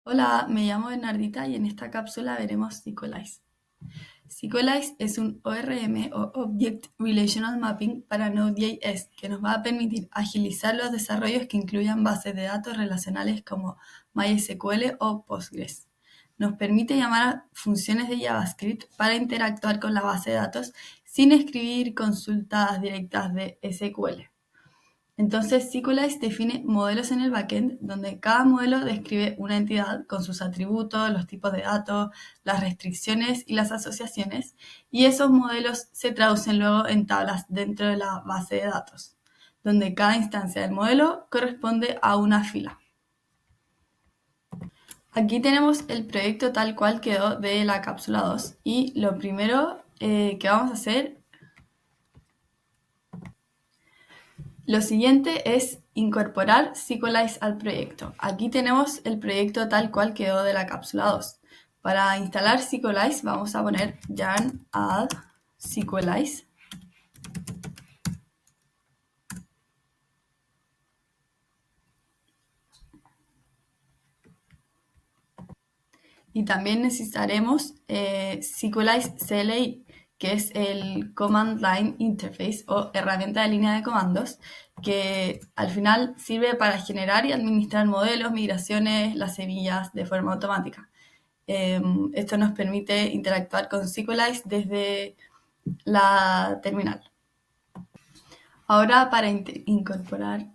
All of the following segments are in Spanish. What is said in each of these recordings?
Hola, me llamo Bernardita y en esta cápsula veremos Sequelize. Sequelize es un ORM o Object Relational Mapping para Node.js que nos va a permitir agilizar los desarrollos que incluyan bases de datos relacionales como MySQL o Postgres. Nos permite llamar a funciones de JavaScript para interactuar con la base de datos sin escribir consultas directas de SQL. Entonces, SQLize define modelos en el backend, donde cada modelo describe una entidad con sus atributos, los tipos de datos, las restricciones y las asociaciones, y esos modelos se traducen luego en tablas dentro de la base de datos, donde cada instancia del modelo corresponde a una fila. Aquí tenemos el proyecto tal cual quedó de la cápsula 2 y lo primero que vamos a hacer. Lo siguiente es incorporar Sequelize al proyecto. Aquí tenemos el proyecto tal cual quedó de la cápsula 2. Para instalar Sequelize vamos a poner yarn add Sequelize. Y también necesitaremos Sequelize CLI, que es el Command Line Interface o herramienta de línea de comandos, que al final sirve para generar y administrar modelos, migraciones, las semillas de forma automática. Esto nos permite interactuar con Sequelize desde la terminal. Ahora para incorporar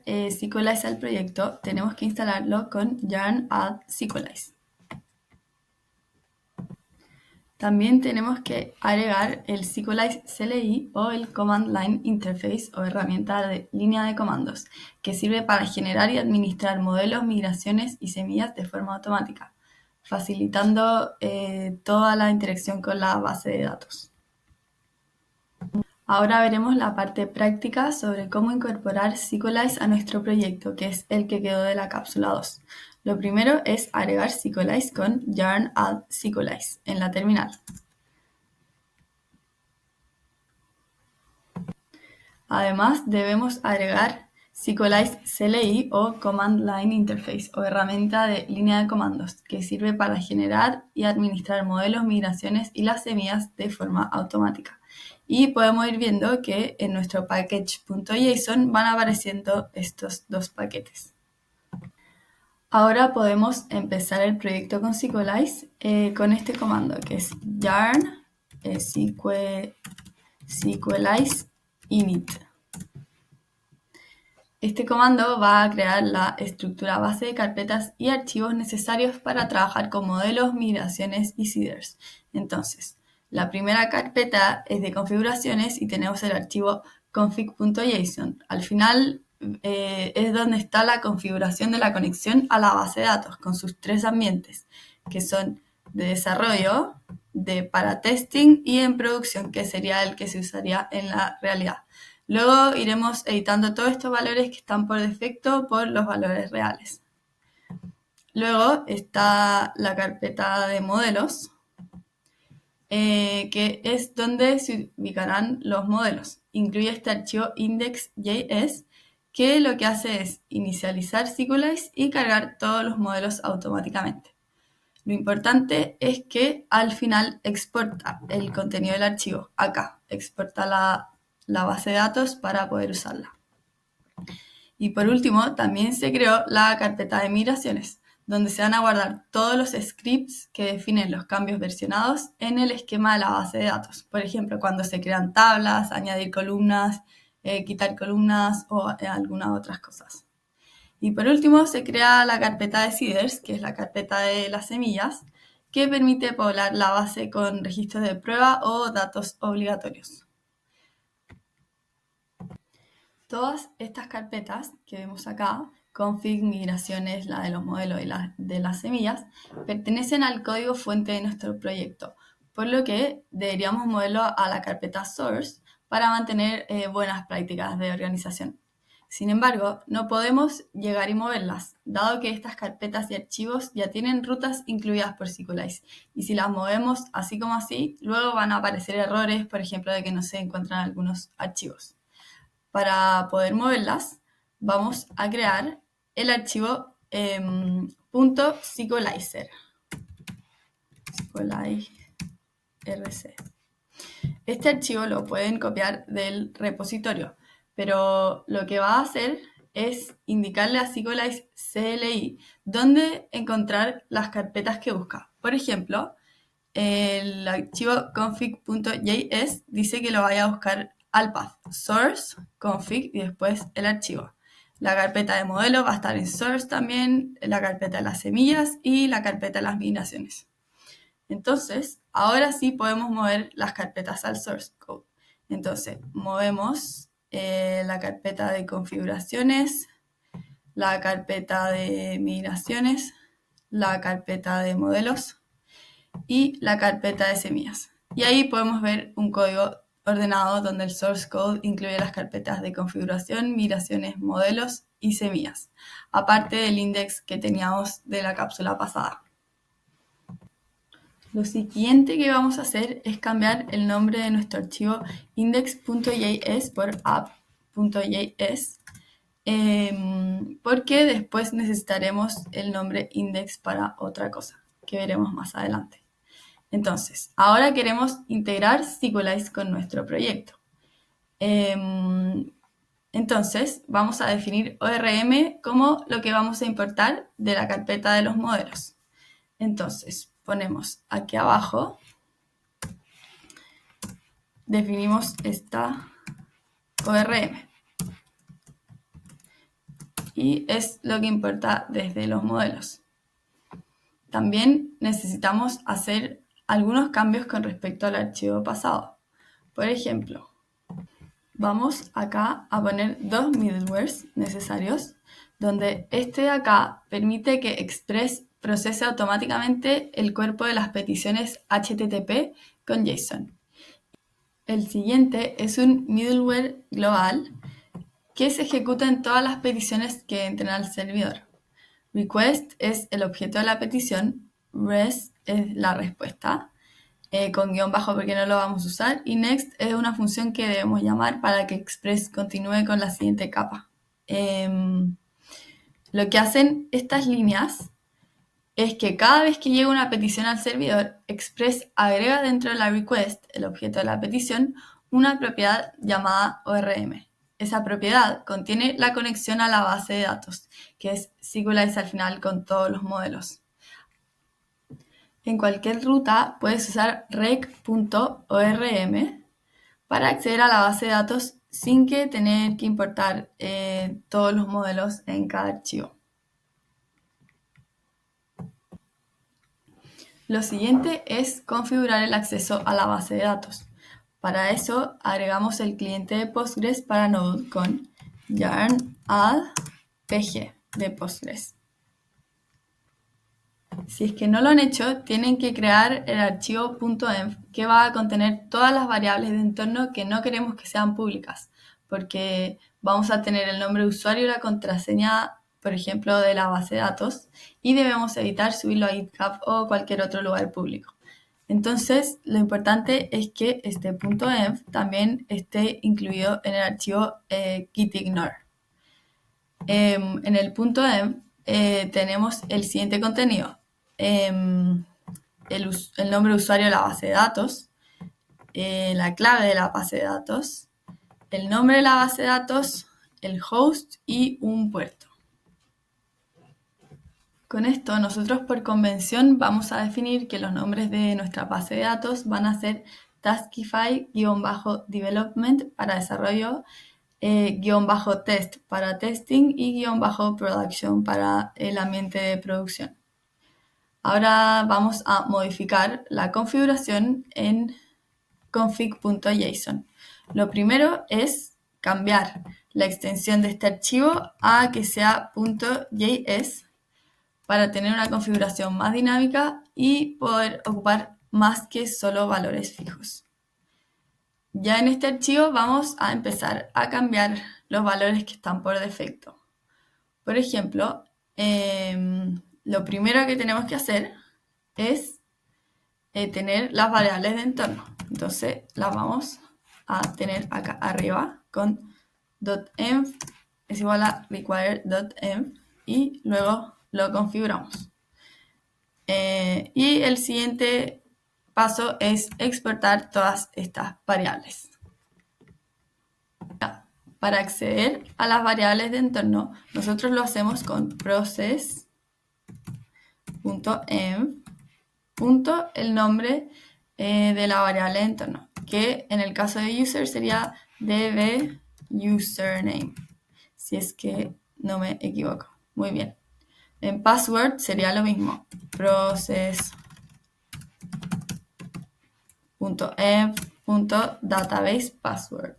Sequelize al proyecto, tenemos que instalarlo con yarn add Sequelize. También tenemos que agregar el Sequelize CLI o el Command Line Interface o herramienta de línea de comandos, que sirve para generar y administrar modelos, migraciones y semillas de forma automática, facilitando toda la interacción con la base de datos. Ahora veremos la parte práctica sobre cómo incorporar Sequelize a nuestro proyecto, que es el que quedó de la cápsula 2. Lo primero es agregar Sequelize con yarn add Sequelize en la terminal. Además, debemos agregar Sequelize CLI o Command Line Interface o herramienta de línea de comandos, que sirve para generar y administrar modelos, migraciones y las semillas de forma automática. Y podemos ir viendo que en nuestro package.json van apareciendo estos dos paquetes. Ahora podemos empezar el proyecto con Sequelize con este comando que es yarn Sequelize init. Este comando va a crear la estructura base de carpetas y archivos necesarios para trabajar con modelos, migraciones y seeders. Entonces, la primera carpeta es de configuraciones y tenemos el archivo config.json. Al final es donde está la configuración de la conexión a la base de datos con sus tres ambientes, que son de desarrollo, para testing y en producción, que sería el que se usaría en la realidad. Luego iremos editando todos estos valores que están por defecto por los valores reales. Luego está la carpeta de modelos, que es donde se ubicarán los modelos. Incluye este archivo index.js, que lo que hace es inicializar Sequelize y cargar todos los modelos automáticamente. Lo importante es que al final exporta el contenido del archivo. Acá exporta la base de datos para poder usarla. Y por último, también se creó la carpeta de migraciones, donde se van a guardar todos los scripts que definen los cambios versionados en el esquema de la base de datos. Por ejemplo, cuando se crean tablas, añadir columnas, quitar columnas o algunas otras cosas. Y por último, se crea la carpeta de seeders, que es la carpeta de las semillas, que permite poblar la base con registros de prueba o datos obligatorios. Todas estas carpetas que vemos acá, config, migraciones, la de los modelos y la de las semillas, pertenecen al código fuente de nuestro proyecto, por lo que deberíamos moverlo a la carpeta source para mantener buenas prácticas de organización. Sin embargo, no podemos llegar y moverlas, dado que estas carpetas y archivos ya tienen rutas incluidas por Sequelize, y si las movemos así como así, luego van a aparecer errores, por ejemplo, de que no se encuentran algunos archivos. Para poder moverlas, vamos a crear el archivo .sequelizer. Sequelizer. Este archivo lo pueden copiar del repositorio, pero lo que va a hacer es indicarle a Sequelize CLI dónde encontrar las carpetas que busca. Por ejemplo, el archivo config.js dice que lo vaya a buscar al path source, config y después el archivo. La carpeta de modelo va a estar en source también, la carpeta de las semillas y la carpeta de las migraciones. Entonces, ahora sí podemos mover las carpetas al source code. Entonces, movemos la carpeta de configuraciones, la carpeta de migraciones, la carpeta de modelos y la carpeta de semillas. Y ahí podemos ver un código ordenado donde el source code incluye las carpetas de configuración, migraciones, modelos y semillas, aparte del index que teníamos de la cápsula pasada. Lo siguiente que vamos a hacer es cambiar el nombre de nuestro archivo index.js por app.js, porque después necesitaremos el nombre index para otra cosa, que veremos más adelante. Entonces, ahora queremos integrar Sequelize con nuestro proyecto. Entonces, vamos a definir ORM como lo que vamos a importar de la carpeta de los modelos. Entonces, ponemos aquí abajo, definimos esta ORM. Y es lo que importa desde los modelos. También necesitamos hacer algunos cambios con respecto al archivo pasado. Por ejemplo, vamos acá a poner dos middlewares necesarios, donde este de acá permite que Express procese automáticamente el cuerpo de las peticiones HTTP con JSON. El siguiente es un middleware global que se ejecuta en todas las peticiones que entren al servidor. Request es el objeto de la petición, REST es la respuesta, con guión bajo porque no lo vamos a usar, y next es una función que debemos llamar para que Express continúe con la siguiente capa. Lo que hacen estas líneas es que cada vez que llega una petición al servidor, Express agrega dentro de la request, el objeto de la petición, una propiedad llamada ORM. Esa propiedad contiene la conexión a la base de datos, que es Sequelize al final con todos los modelos. En cualquier ruta puedes usar rec.orm para acceder a la base de datos sin que tener que importar todos los modelos en cada archivo. Lo siguiente es configurar el acceso a la base de datos. Para eso agregamos el cliente de Postgres para Node con yarn add pg de Postgres. Si es que no lo han hecho, tienen que crear el archivo .env que va a contener todas las variables de entorno que no queremos que sean públicas, porque vamos a tener el nombre de usuario y la contraseña, por ejemplo, de la base de datos, y debemos evitar subirlo a GitHub o cualquier otro lugar público. Entonces, lo importante es que este .env también esté incluido en el archivo gitignore. En el .env tenemos el siguiente contenido. El nombre de usuario de la base de datos, la clave de la base de datos, el nombre de la base de datos, el host y un puerto. Con esto, nosotros por convención vamos a definir que los nombres de nuestra base de datos van a ser Taskify-development para desarrollo, _test para testing y _production para el ambiente de producción. Ahora vamos a modificar la configuración en config.json. Lo primero es cambiar la extensión de este archivo a que sea .js para tener una configuración más dinámica y poder ocupar más que solo valores fijos. Ya en este archivo vamos a empezar a cambiar los valores que están por defecto. Por ejemplo, lo primero que tenemos que hacer es tener las variables de entorno. Entonces las vamos a tener acá arriba con .env es igual a required.env y luego lo configuramos. Y el siguiente paso es exportar todas estas variables. Para acceder a las variables de entorno, nosotros lo hacemos con process.env, el nombre de la variable de entorno, que en el caso de user sería dbUsername, si es que no me equivoco. Muy bien. En password sería lo mismo, process.env.databasePassword.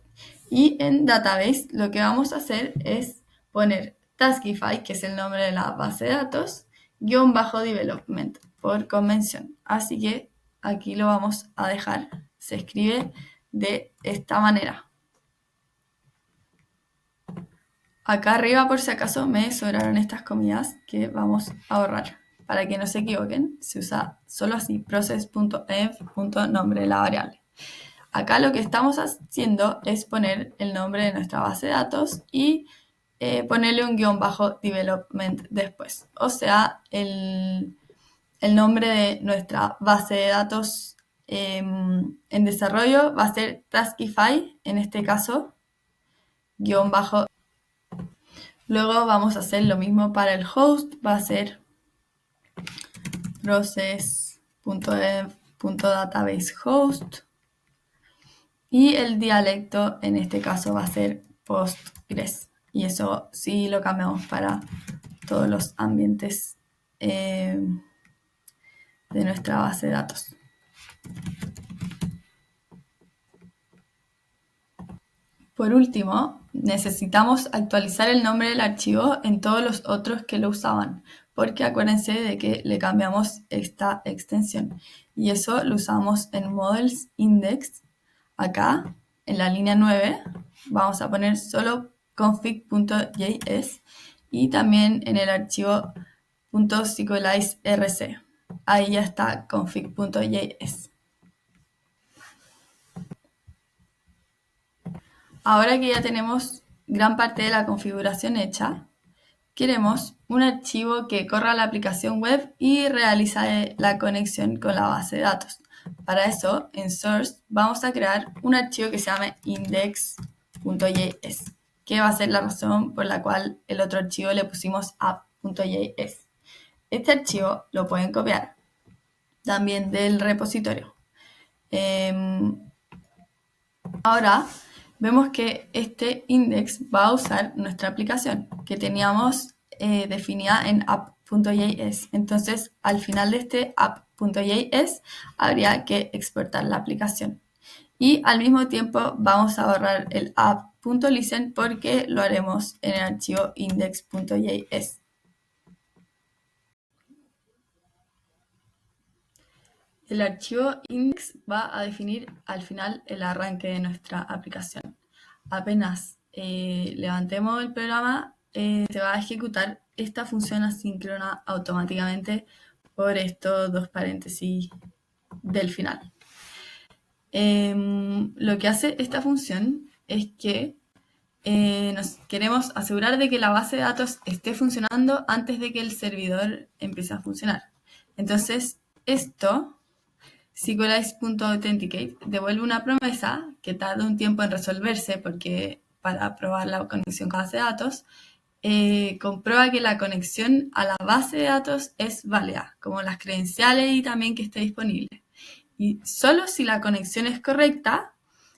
Y en database lo que vamos a hacer es poner Taskify, que es el nombre de la base de datos, _development por convención. Así que aquí lo vamos a dejar. Se escribe de esta manera. Acá arriba, por si acaso, me sobraron estas comillas que vamos a borrar. Para que no se equivoquen, se usa solo así, process.env.nombre de la variable. Acá lo que estamos haciendo es poner el nombre de nuestra base de datos y ponerle un _development después. O sea, el nombre de nuestra base de datos en desarrollo va a ser Taskify, en este caso, _. Luego vamos a hacer lo mismo para el host, va a ser process.env.databaseHost. Y el dialecto en este caso va a ser Postgres. Y eso sí lo cambiamos para todos los ambientes de nuestra base de datos. Por último, necesitamos actualizar el nombre del archivo en todos los otros que lo usaban, porque acuérdense de que le cambiamos esta extensión. Y eso lo usamos en Models Index. Acá, en la línea 9, vamos a poner solo config.js y también en el archivo .sqlizerc. Ahí ya está config.js. Ahora que ya tenemos gran parte de la configuración hecha, queremos un archivo que corra la aplicación web y realice la conexión con la base de datos. Para eso, en Source, vamos a crear un archivo que se llame index.js, que va a ser la razón por la cual el otro archivo le pusimos app.js. Este archivo lo pueden copiar también del repositorio. Ahora vemos que este index va a usar nuestra aplicación que teníamos definida en app.js. Entonces, al final de este app.js habría que exportar la aplicación. Y al mismo tiempo vamos a borrar el app.listen porque lo haremos en el archivo index.js. El archivo index va a definir al final el arranque de nuestra aplicación. Apenas levantemos el programa, se va a ejecutar esta función asíncrona automáticamente por estos dos paréntesis del final. Lo que hace esta función es que nos queremos asegurar de que la base de datos esté funcionando antes de que el servidor empiece a funcionar. Entonces, esto, SQLize.authenticate, devuelve una promesa que tarda un tiempo en resolverse porque para probar la conexión con la base de datos, comprueba que la conexión a la base de datos es válida, como las credenciales y también que esté disponible. Y solo si la conexión es correcta,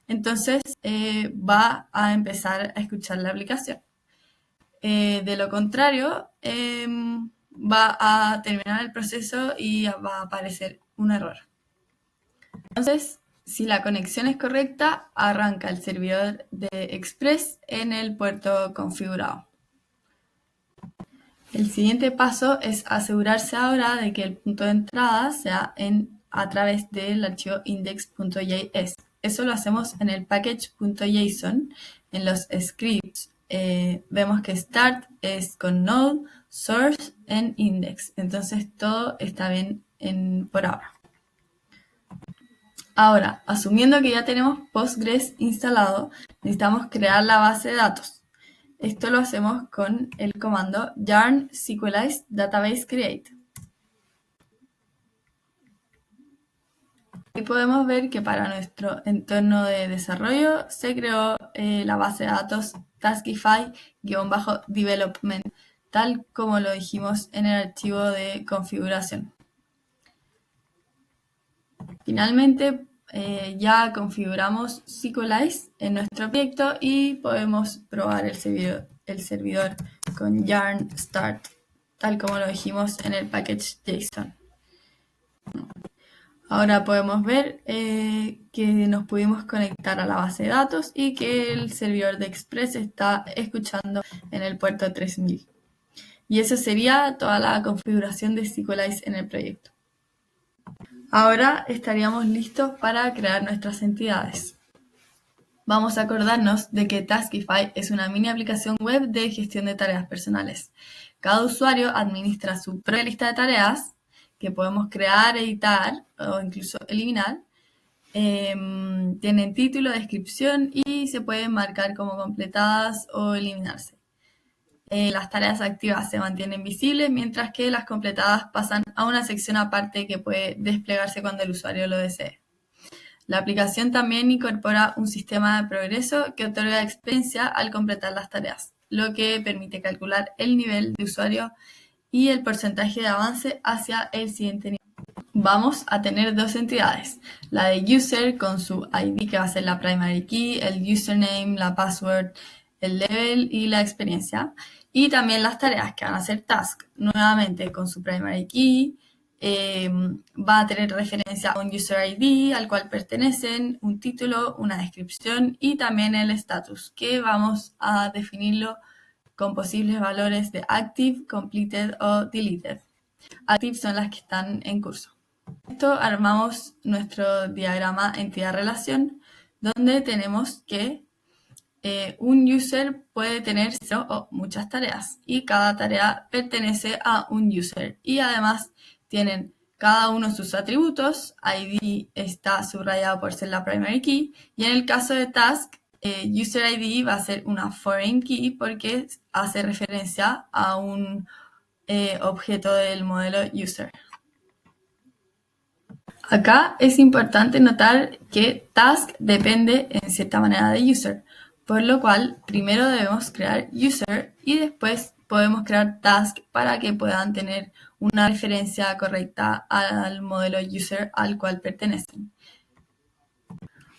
entonces va a empezar a escuchar la aplicación. De lo contrario, va a terminar el proceso y va a aparecer un error. Entonces, si la conexión es correcta, arranca el servidor de Express en el puerto configurado. El siguiente paso es asegurarse ahora de que el punto de entrada sea a través del archivo index.js. Eso lo hacemos en el package.json, en los scripts. Vemos que start es con node, source en index. Entonces todo está bien por ahora. Ahora, asumiendo que ya tenemos Postgres instalado, necesitamos crear la base de datos. Esto lo hacemos con el comando yarn SQLize database create. Aquí podemos ver que para nuestro entorno de desarrollo se creó la base de datos Taskify-development, tal como lo dijimos en el archivo de configuración. Finalmente, ya configuramos SQLize en nuestro proyecto y podemos probar el servidor con yarn start, tal como lo dijimos en el package JSON. Ahora podemos ver que nos pudimos conectar a la base de datos y que el servidor de Express está escuchando en el puerto 3000. Y eso sería toda la configuración de SQLize en el proyecto. Ahora estaríamos listos para crear nuestras entidades. Vamos a acordarnos de que Taskify es una mini aplicación web de gestión de tareas personales. Cada usuario administra su propia lista de tareas que podemos crear, editar o incluso eliminar. Tienen título, descripción y se pueden marcar como completadas o eliminarse. Las tareas activas se mantienen visibles, mientras que las completadas pasan a una sección aparte que puede desplegarse cuando el usuario lo desee. La aplicación también incorpora un sistema de progreso que otorga experiencia al completar las tareas, lo que permite calcular el nivel de usuario y el porcentaje de avance hacia el siguiente nivel. Vamos a tener dos entidades, la de user con su ID que va a ser la primary key, el username, la password, el level y la experiencia, y también las tareas que van a ser task, nuevamente con su primary key, va a tener referencia a un user ID al cual pertenecen, un título, una descripción y también el status, que vamos a definirlo con posibles valores de active, completed o deleted. Active son las que están en curso. Esto armamos nuestro diagrama entidad-relación, donde tenemos que un user puede tener 0 o muchas tareas y cada tarea pertenece a un user. Y además tienen cada uno sus atributos. ID está subrayado por ser la primary key. Y en el caso de task, user ID va a ser una foreign key porque hace referencia a un objeto del modelo user. Acá es importante notar que task depende en cierta manera de user, por lo cual primero debemos crear user y después podemos crear task para que puedan tener una referencia correcta al modelo user al cual pertenecen.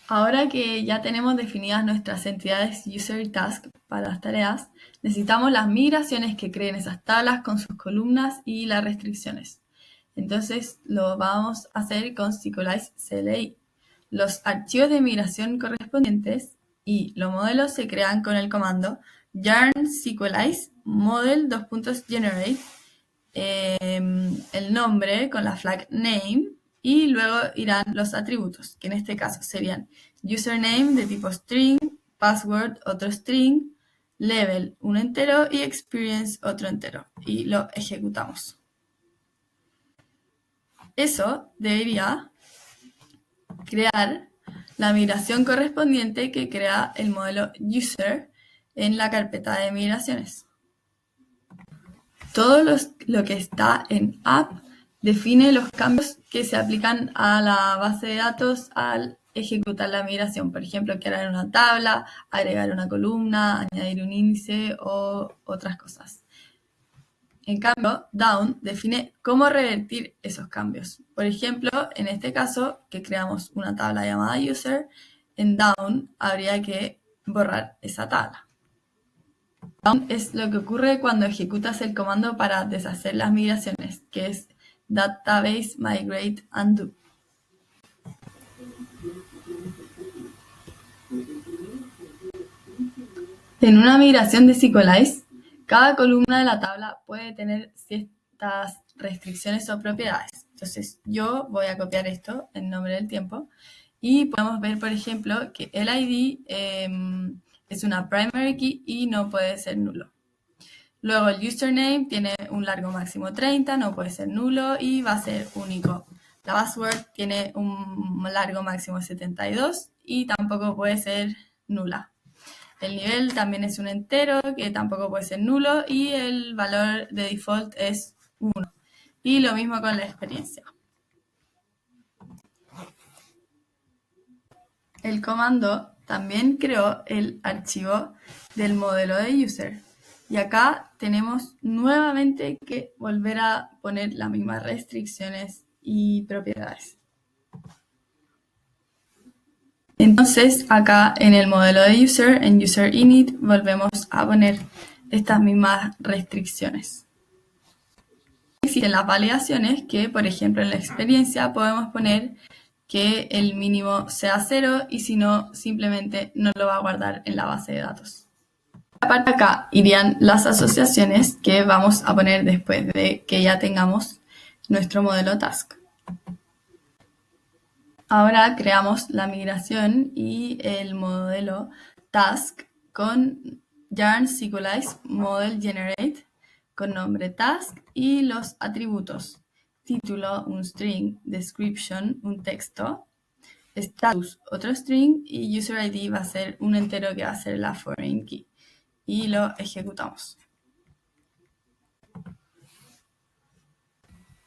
Ahora que ya tenemos definidas nuestras entidades user y task para las tareas, necesitamos las migraciones que creen esas tablas con sus columnas y las restricciones. Entonces lo vamos a hacer con SQLize CLI. Los archivos de migración correspondientes y los modelos se crean con el comando yarn SQLize model::generate, el nombre con la flag name y luego irán los atributos, que en este caso serían username de tipo string, password otro string, level un entero y experience otro entero. Y lo ejecutamos. Eso debería crear la migración correspondiente que crea el modelo user en la carpeta de migraciones. Todo lo que está en app define los cambios que se aplican a la base de datos al ejecutar la migración. Por ejemplo, crear una tabla, agregar una columna, añadir un índice o otras cosas. En cambio, down define cómo revertir esos cambios. Por ejemplo, en este caso, que creamos una tabla llamada user, en down habría que borrar esa tabla. Down es lo que ocurre cuando ejecutas el comando para deshacer las migraciones, que es database migrate undo. En una migración de SQLize, cada columna de la tabla puede tener ciertas restricciones o propiedades. Entonces, yo voy a copiar esto en nombre del tiempo y podemos ver, por ejemplo, que el ID es una primary key y no puede ser nulo. Luego, el username tiene un largo máximo 30, no puede ser nulo y va a ser único. La password tiene un largo máximo 72 y tampoco puede ser nula. El nivel también es un entero, que tampoco puede ser nulo, y el valor de default es 1. Y lo mismo con la experiencia. El comando también creó el archivo del modelo de user. Y acá tenemos nuevamente que volver a poner las mismas restricciones y propiedades. Entonces, acá en el modelo de user, en user init, volvemos a poner estas mismas restricciones. Existen las validaciones que, por ejemplo, en la experiencia podemos poner que el mínimo sea 0 y si no, simplemente no lo va a guardar en la base de datos. Aparte acá irían las asociaciones que vamos a poner después de que ya tengamos nuestro modelo task. Ahora creamos la migración y el modelo task con yarn Sequelize model generate con nombre task y los atributos título, un string, description, un texto, status, otro string y user ID va a ser un entero que va a ser la foreign key y lo ejecutamos.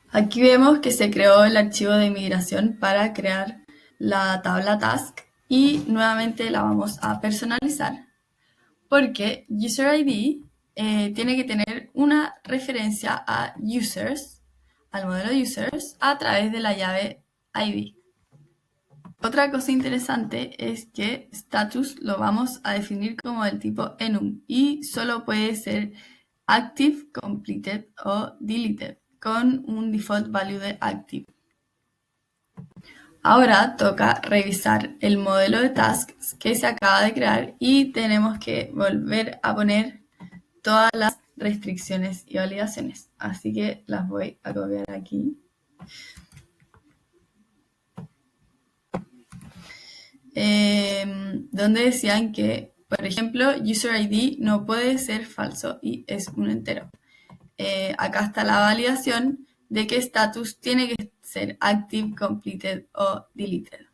Aquí vemos que se creó el archivo de migración para crear la tabla task y nuevamente la vamos a personalizar porque user ID tiene que tener una referencia a users, al modelo users, a través de la llave ID. Otra cosa interesante es que status lo vamos a definir como del tipo enum y solo puede ser active, completed o deleted con un default value de active. Ahora toca revisar el modelo de tasks que se acaba de crear y tenemos que volver a poner todas las restricciones y validaciones. Así que las voy a copiar aquí. Donde decían que, por ejemplo, user ID no puede ser falso y es un entero. Acá está la validación de que status tiene que ser active, completed o deleted.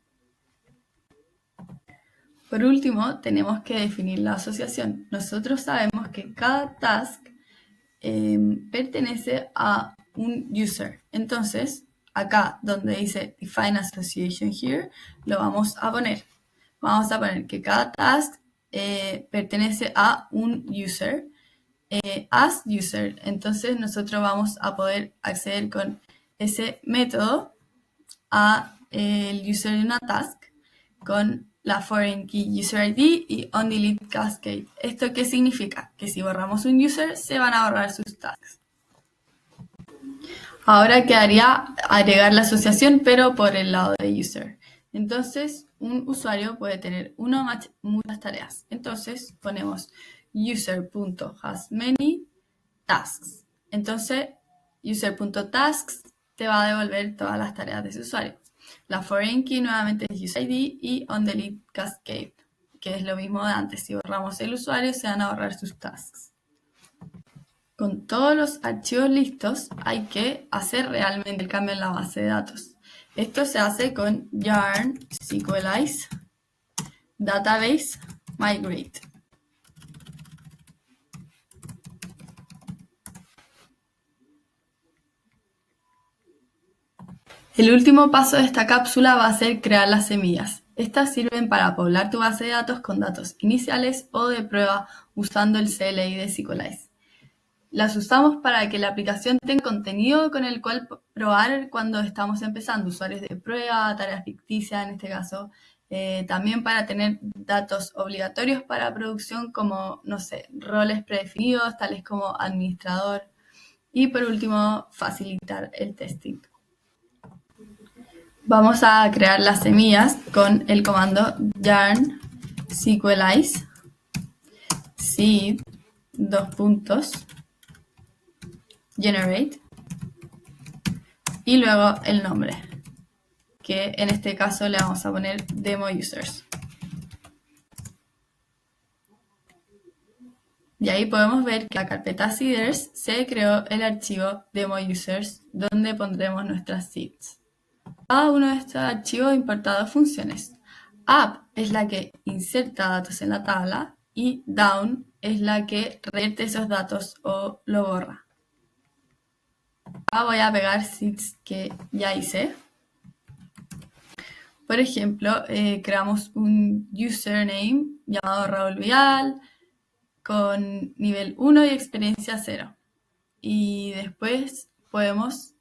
Por último, tenemos que definir la asociación. Nosotros sabemos que cada task pertenece a un user. Entonces, acá donde dice define association here, lo vamos a poner. Vamos a poner que cada task pertenece a un user. As user, entonces nosotros vamos a poder acceder con ese método a el user de una task con la foreign key user ID y onDelete cascade. ¿Esto qué significa? Que si borramos un user se van a borrar sus tasks. Ahora quedaría agregar la asociación pero por el lado de user. Entonces un usuario puede tener muchas tareas. Entonces ponemos user.hasMany tasks. Entonces, user.tasks te va a devolver todas las tareas de ese usuario. La foreign key nuevamente es user ID y onDelete cascade, que es lo mismo de antes. Si borramos el usuario, se van a borrar sus tasks. Con todos los archivos listos, hay que hacer realmente el cambio en la base de datos. Esto se hace con yarn Sequelize database migrate. El último paso de esta cápsula va a ser crear las semillas. Estas sirven para poblar tu base de datos con datos iniciales o de prueba usando el CLI de Sequelize. Las usamos para que la aplicación tenga contenido con el cual probar cuando estamos empezando, usuarios de prueba, tareas ficticias en este caso, también para tener datos obligatorios para producción como, no sé, roles predefinidos tales como administrador y por último facilitar el testing. Vamos a crear las semillas con el comando yarn Sequelize seed generate y luego el nombre, que en este caso le vamos a poner demo users. Y ahí podemos ver que en la carpeta seeders se creó el archivo demo users donde pondremos nuestras seeds. Cada uno de estos archivos importa dos funciones. App es la que inserta datos en la tabla y down es la que revierte esos datos o lo borra. Ahora voy a pegar seeds que ya hice. Por ejemplo, creamos un username llamado Raúl Vidal con nivel 1 y experiencia 0. Y después podemos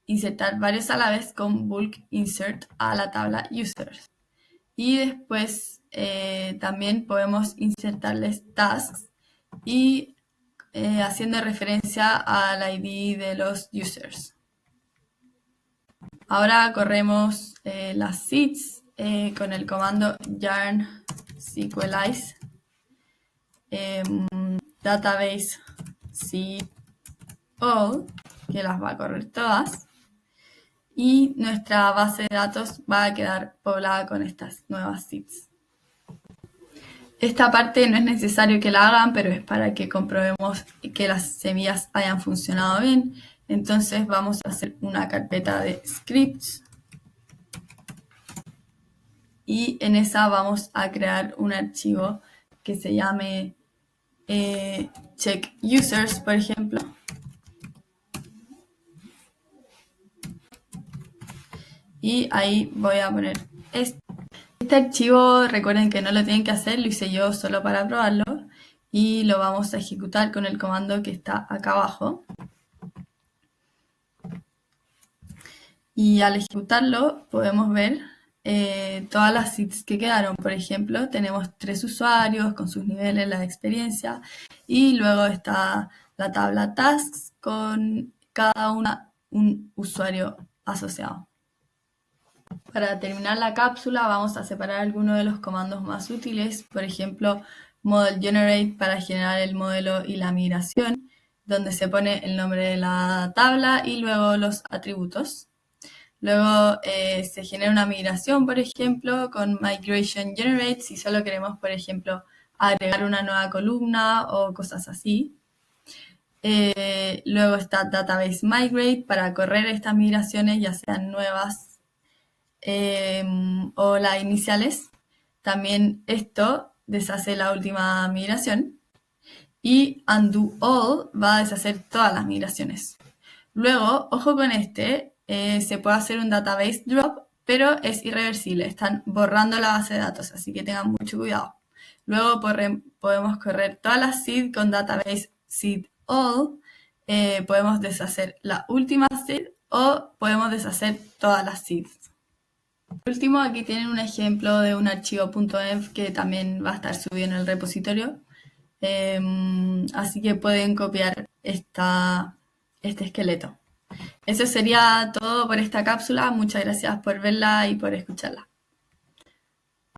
insertar varios a la vez con bulk insert a la tabla users. Y después también podemos insertarles tasks y haciendo referencia al ID de los users. Ahora corremos las seeds con el comando yarn sequelize database seed all, que las va a correr todas, y nuestra base de datos va a quedar poblada con estas nuevas seeds. Esta parte no es necesario que la hagan, pero es para que comprobemos que las semillas hayan funcionado bien. Entonces vamos a hacer una carpeta de scripts y en esa vamos a crear un archivo que se llame check users, por ejemplo. Y ahí voy a poner esto. Este archivo, recuerden que no lo tienen que hacer, lo hice yo solo para probarlo. Y lo vamos a ejecutar con el comando que está acá abajo. Y al ejecutarlo podemos ver todas las seeds que quedaron. Por ejemplo, tenemos 3 usuarios con sus niveles, la experiencia. Y luego está la tabla tasks con cada una un usuario asociado. Para terminar la cápsula vamos a separar algunos de los comandos más útiles, por ejemplo, model generate para generar el modelo y la migración, donde se pone el nombre de la tabla y luego los atributos. Luego se genera una migración, por ejemplo, con migration generate, si solo queremos, por ejemplo, agregar una nueva columna o cosas así. Luego está database migrate para correr estas migraciones, ya sean nuevas o las iniciales. También esto deshace la última migración. Y undo all va a deshacer todas las migraciones. Luego, ojo con este, se puede hacer un database drop, pero es irreversible. Están borrando la base de datos, así que tengan mucho cuidado. Luego podemos correr todas las seed con database seed all. Podemos deshacer la última seed o podemos deshacer todas las seeds. Por último, aquí tienen un ejemplo de un archivo .env que también va a estar subido en el repositorio. Así que pueden copiar este esqueleto. Eso sería todo por esta cápsula. Muchas gracias por verla y por escucharla.